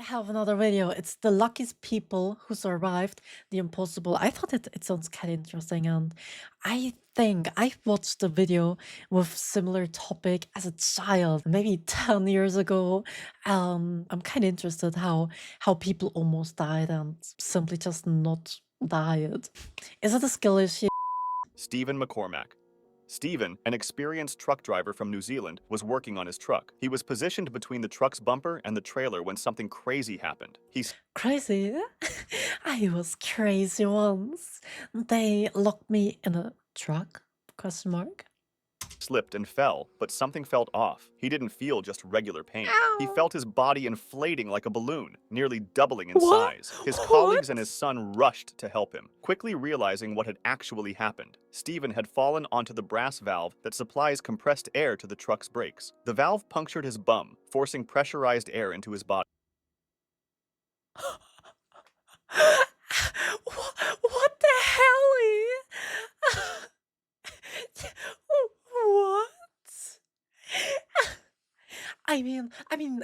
I have another video. It's the luckiest people who survived the impossible. I thought it sounds kind of interesting, and I think I watched the video with similar topic as a child, maybe 10 years ago. I'm kind of interested how people almost died and simply just not died. Is it a skill issue? Stephen McCormack. Stephen, an experienced truck driver from New Zealand, was working on his truck. He was positioned between the truck's bumper and the trailer when something crazy happened. He Crazy? I was crazy once. They locked me in a truck? Question mark. slipped and fell, but something felt off. He didn't feel just regular pain. He Ow! felt his body inflating like a balloon, nearly doubling in What? size. His What? colleagues and his son rushed to help him, quickly realizing what had actually happened. Stephen had fallen onto the brass valve that supplies compressed air to the truck's brakes. The valve punctured his bum, forcing pressurized air into his body. What the hell? What? I mean,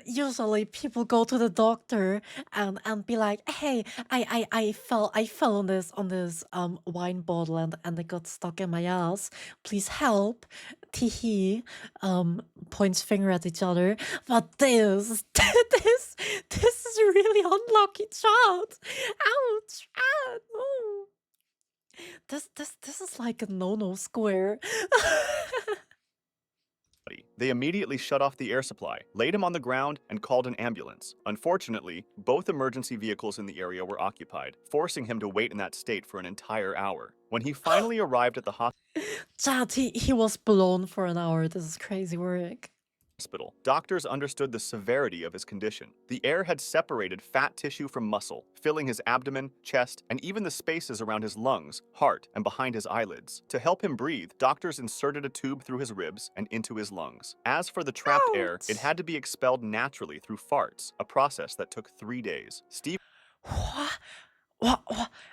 usually people go to the doctor and be like, "Hey, I fell on this wine bottle and it got stuck in my ass. Please help." Teehee. Points finger at each other. But this is really unlucky, child. Ouch! Ah, no. This is like a no-no square. They immediately shut off the air supply, laid him on the ground, and called an ambulance. Unfortunately, both emergency vehicles in the area were occupied, forcing him to wait in that state for an entire hour. When he finally arrived at the Chat, he was blown for an hour. This is crazy work. hospital, doctors understood the severity of his condition. The air had separated fat tissue from muscle, filling his abdomen, chest, and even the spaces around his lungs, heart, and behind his eyelids. To help him breathe, doctors inserted a tube through his ribs and into his lungs. As for the trapped air, it Ouch! had to be expelled naturally through farts, a process that took 3 days. Steve What?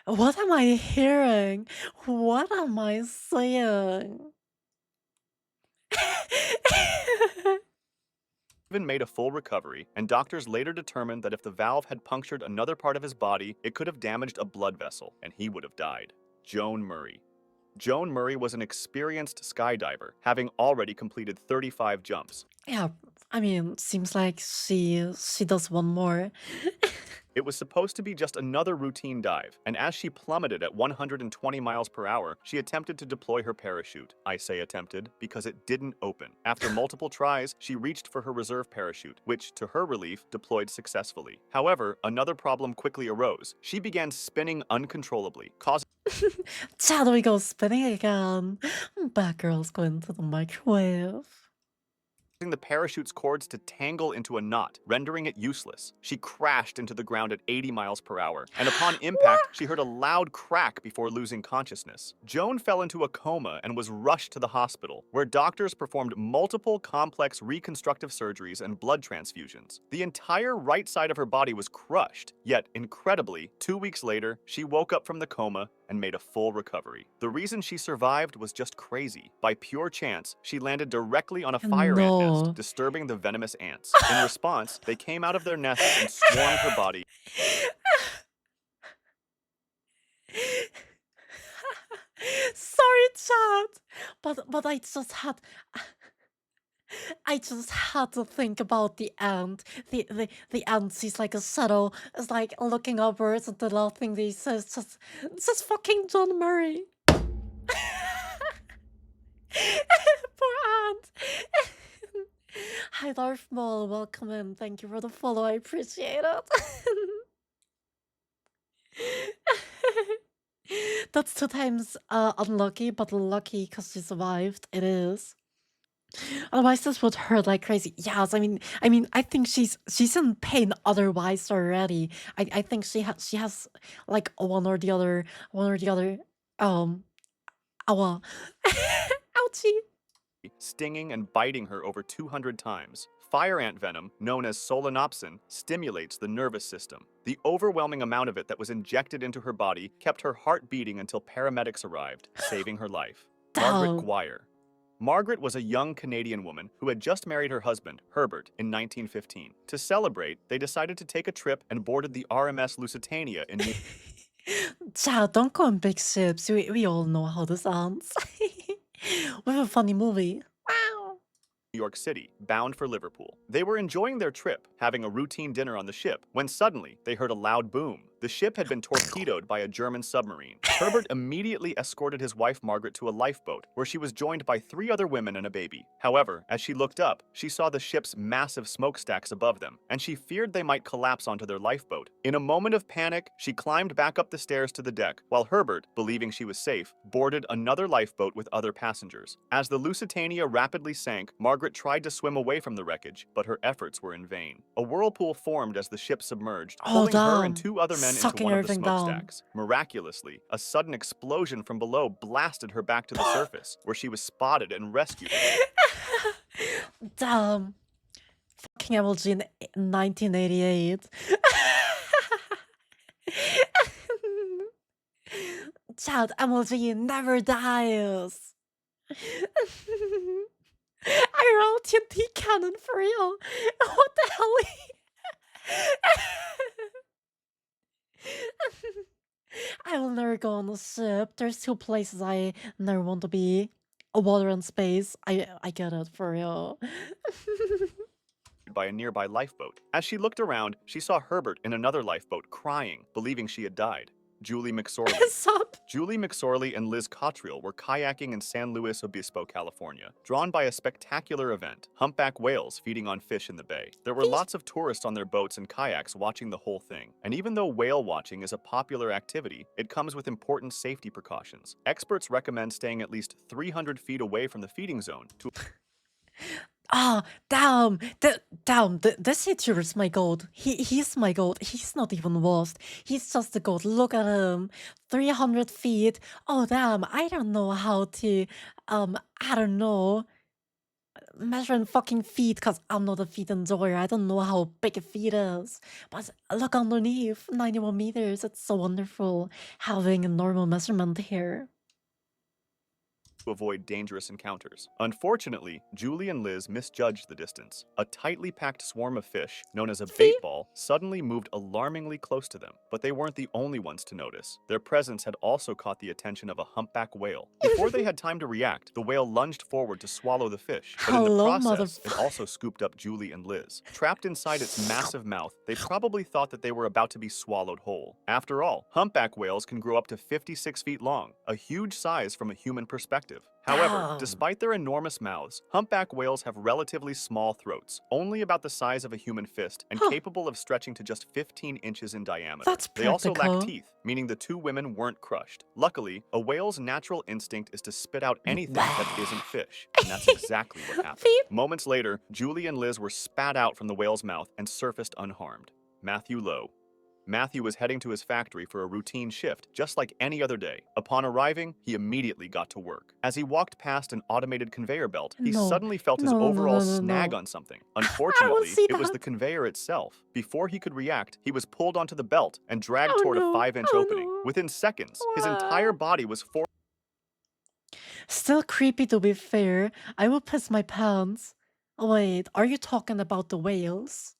What am I hearing? What am I seeing? Stephen made a full recovery, and doctors later determined that if the valve had punctured another part of his body, it could have damaged a blood vessel, and he would have died. Joan Murray. Joan Murray was an experienced skydiver, having already completed 35 jumps. Yeah, I mean, seems like she does one more. It was supposed to be just another routine dive, and as she plummeted at 120 miles per hour, she attempted to deploy her parachute. I say attempted because it didn't open. After multiple tries, she reached for her reserve parachute, which, to her relief, deployed successfully. However, another problem quickly arose. She began spinning uncontrollably, causing Chat, we go spinning again. Bad girls going to the microwave. the parachute's cords to tangle into a knot, rendering it useless. She crashed into the ground at 80 miles per hour, and upon impact, she heard a loud crack before losing consciousness. Joan fell into a coma and was rushed to the hospital, where doctors performed multiple complex reconstructive surgeries and blood transfusions. The entire right side of her body was crushed, yet, incredibly, 2 weeks later, she woke up from the coma and made a full recovery. The reason she survived was just crazy. By pure chance, she landed directly on a fire ant No. nest, disturbing the venomous ants. In response, they came out of their nests and swarmed her body. Sorry, chat, but I just had to think about the ant. The ant sees like a shadow, is like looking upwards, and the last thing they says just fucking John Murray. Poor ant. Hi Darth Maul, welcome in. Thank you for the follow. I appreciate it. That's 2 times unlucky, but lucky because she survived. It is. Otherwise, this would hurt like crazy. Yes, I think she's in pain otherwise already. I think she has like one or the other. Ow. Ouchie. Stinging and biting her over 200 times. Fire ant venom, known as solanopsin, stimulates the nervous system. The overwhelming amount of it that was injected into her body kept her heart beating until paramedics arrived, saving her life. Margaret Damn. Guire. Margaret was a young Canadian woman who had just married her husband, Herbert, in 1915. To celebrate, they decided to take a trip and boarded the RMS Lusitania in New Child, don't go on big ships. We all know how this ends. With a funny movie. Wow. York City, bound for Liverpool. They were enjoying their trip, having a routine dinner on the ship, when suddenly they heard a loud boom. The ship had been torpedoed by a German submarine. Herbert immediately escorted his wife Margaret to a lifeboat, where she was joined by 3 other women and a baby. However, as she looked up, she saw the ship's massive smokestacks above them, and she feared they might collapse onto their lifeboat. In a moment of panic, she climbed back up the stairs to the deck, while Herbert, believing she was safe, boarded another lifeboat with other passengers. As the Lusitania rapidly sank, Margaret tried to swim away from the wreckage, but her efforts were in vain. A whirlpool formed as the ship submerged, Oh, pulling her and damn. 2 other men into Sucking one of the everything down. smokestacks. Miraculously, a sudden explosion from below blasted her back to the surface, where she was spotted and rescued. Damn. Fucking MLG in 1988. Child, MLG never dies. I wrote TNT cannon for real. What the hell? I will never go on a ship. There's 2 places I never want to be. Water and space. I get it, for real. By a nearby lifeboat. As she looked around, she saw Herbert in another lifeboat crying, believing she had died. Julie McSorley. Sup? Julie McSorley and Liz Cottrell were kayaking in San Luis Obispo, California, drawn by a spectacular event, humpback whales feeding on fish in the bay. There were lots of tourists on their boats and kayaks watching the whole thing. And even though whale watching is a popular activity, it comes with important safety precautions. Experts recommend staying at least 300 feet away from the feeding zone to Ah, damn. Damn, this VTuber's my goat. He's my goat. He's not even lost. He's just the goat. Look at him. 300 feet. Oh, damn. I don't know how to, I don't know, measure in fucking feet because I'm not a feet enjoyer. I don't know how big a feet is. But look underneath. 91 meters. It's so wonderful having a normal measurement here. avoid dangerous encounters. Unfortunately, Julie and Liz misjudged the distance. A tightly packed swarm of fish, known as a bait ball, suddenly moved alarmingly close to them. But they weren't the only ones to notice. Their presence had also caught the attention of a humpback whale. Before they had time to react, the whale lunged forward to swallow the fish. But in the Hello, process, it also scooped up Julie and Liz. Trapped inside its massive mouth, they probably thought that they were about to be swallowed whole. After all, humpback whales can grow up to 56 feet long, a huge size from a human perspective. However, Damn. despite their enormous mouths, humpback whales have relatively small throats, only about the size of a human fist and capable of stretching to just 15 inches in diameter. That's They also practical. lack teeth, meaning the 2 women weren't crushed. Luckily, a whale's natural instinct is to spit out anything that isn't fish, and that's exactly what happened. Moments later, Julie and Liz were spat out from the whale's mouth and surfaced unharmed. Matthew Lowe. Matthew was heading to his factory for a routine shift, just like any other day. Upon arriving, he immediately got to work. As he walked past an automated conveyor belt, he No. suddenly felt his No, no, overall no, no, snag no. on something. Unfortunately, see it was that. the conveyor itself. Before he could react, he was pulled onto the belt and dragged Oh, toward no. a 5-inch Oh, opening. no. Within seconds, his entire body was forced. Still creepy to be fair. I will piss my pants. Wait, are you talking about the whales?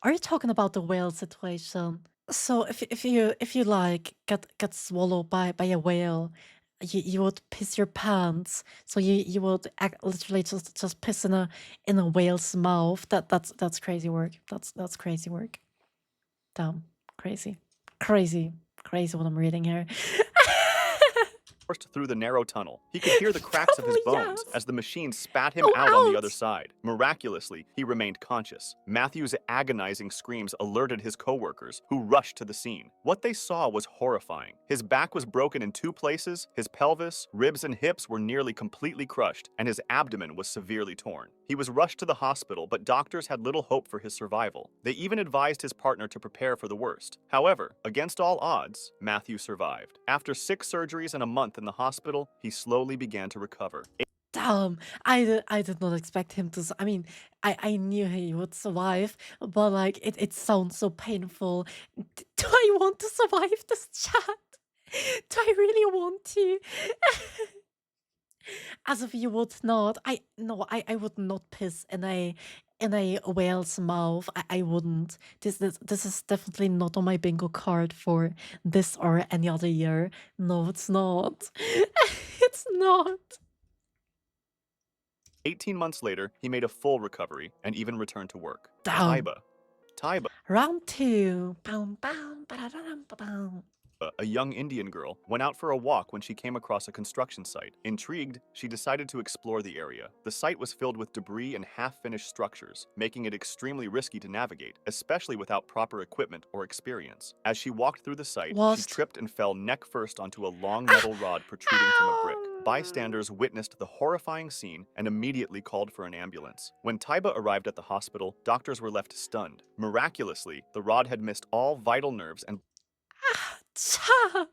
Are you talking about the whale situation? So if you like get swallowed by a whale, you would piss your pants. So you would literally just piss in a whale's mouth. That's crazy work. That's crazy work. Damn, crazy, crazy, crazy. What I'm reading here. Through the narrow tunnel. He could hear the cracks of his Oh, bones yes. as the machine spat him Oh, out on the ouch. other side. Miraculously, he remained conscious. Matthew's agonizing screams alerted his coworkers, who rushed to the scene. What they saw was horrifying. His back was broken in 2 places, his pelvis, ribs, and hips were nearly completely crushed, and his abdomen was severely torn. He was rushed to the hospital, but doctors had little hope for his survival. They even advised his partner to prepare for the worst. However, against all odds, Matthew survived. After 6 surgeries and a month in the hospital, he slowly began to recover. Damn, I did not expect him to. I mean, I knew he would survive, but like it sounds so painful. Do I want to survive this chat? Do I really want to? As if you would not. I no, I would not piss in a whale's mouth. I wouldn't. This is definitely not on my bingo card for this or any other year. No, it's not. It's not. 18 months later, he made a full recovery and even returned to work. Down. Taiba, Round two. Bow, bow, ba-da-da-dum, ba-bow. a young Indian girl, went out for a walk when she came across a construction site. Intrigued, she decided to explore the area. The site was filled with debris and half-finished structures, making it extremely risky to navigate, especially without proper equipment or experience. As she walked through the site, she Lost. tripped and fell neck first onto a long metal rod protruding from a brick. Ow. Bystanders witnessed the horrifying scene and immediately called for an ambulance. When Taiba arrived at the hospital, doctors were left stunned. Miraculously, the rod had missed all vital nerves and Chat.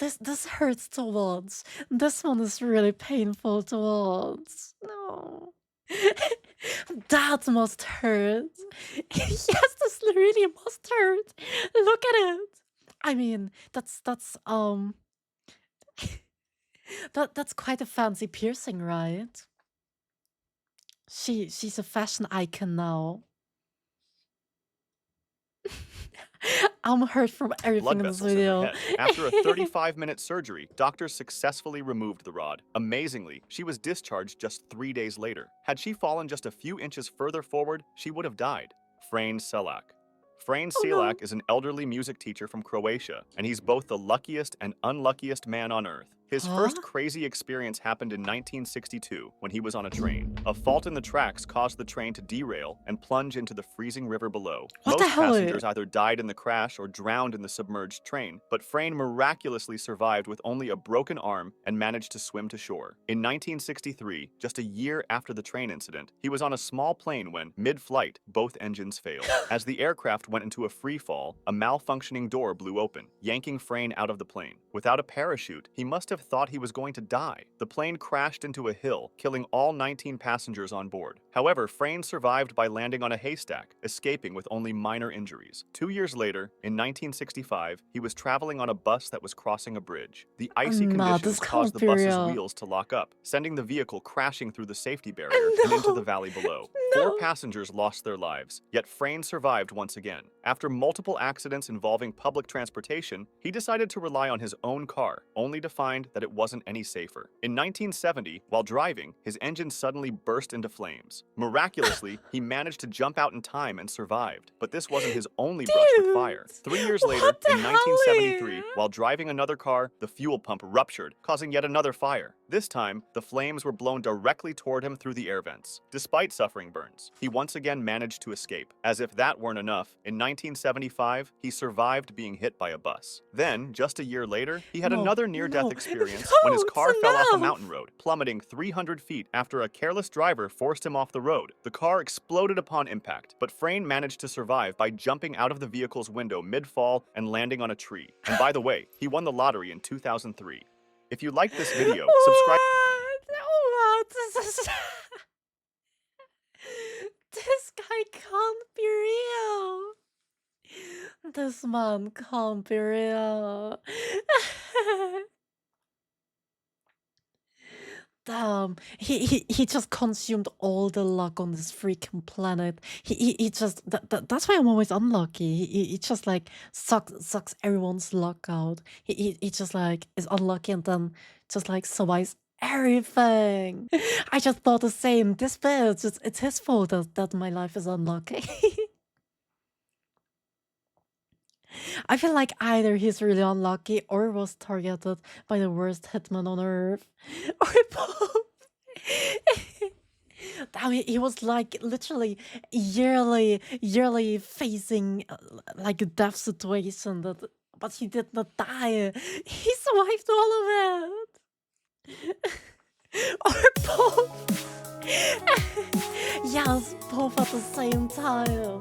This hurts to watch. This one is really painful to watch. No. That must hurt. Yes, this really must hurt. Look at it. I mean, that's quite a fancy piercing, right? She's a fashion icon now. I'm hurt from everything blood in this vessels in her video. head. After a 35-minute surgery, doctors successfully removed the rod. Amazingly, she was discharged just 3 days later. Had she fallen just a few inches further forward, she would have died. Frane Selak. Frane Oh no. Selak is an elderly music teacher from Croatia, and he's both the luckiest and unluckiest man on earth. His Huh? first crazy experience happened in 1962 when he was on a train. A fault in the tracks caused the train to derail and plunge into the freezing river below. What the Most hell? passengers either died in the crash or drowned in the submerged train, but Frane miraculously survived with only a broken arm and managed to swim to shore. In 1963, just a year after the train incident, he was on a small plane when, mid-flight, both engines failed. As the aircraft went into a free fall, a malfunctioning door blew open, yanking Frane out of the plane. Without a parachute, he must have thought he was going to die. The plane crashed into a hill, killing all 19 passengers on board. However, Frane survived by landing on a haystack, escaping with only minor injuries. 2 years later, in 1965, he was traveling on a bus that was crossing a bridge. The icy Nah, conditions this caused the can't be bus's real. wheels to lock up, sending the vehicle crashing through the safety barrier and into No. the valley below. No. 4 passengers lost their lives, yet Frane survived once again. After multiple accidents involving public transportation, he decided to rely on his own car, only to find that it wasn't any safer. In 1970, while driving, his engine suddenly burst into flames. Miraculously, he managed to jump out in time and survived, but this wasn't his only brush with fire. 3 years later, What the in 1973, hell? while driving another car, the fuel pump ruptured, causing yet another fire. This time, the flames were blown directly toward him through the air vents. Despite suffering burns, he once again managed to escape. As if that weren't enough, in 1975, he survived being hit by a bus. Then, just a year later, he had No, another near-death no, experience no, when his it's car fell off a enough. mountain road, plummeting 300 feet after a careless driver forced him off the road. The car exploded upon impact, but Frane managed to survive by jumping out of the vehicle's window mid-fall and landing on a tree. And by the way, he won the lottery in 2003. If you liked this video, subscribe. What? This is this guy can't be real. This man can't be real. Damn, he just consumed all the luck on this freaking planet. He just that's why I'm always unlucky. He just like sucks everyone's luck out. He just like is unlucky and then just like survives everything. I just thought the same. This bitch, it's his fault that my life is unlucky. I feel like either he's really unlucky or was targeted by the worst hitman on earth, or both. Damn, he was like literally yearly facing like a death situation that, but he did not die. He survived all of it. Or both. Yes, both at the same time.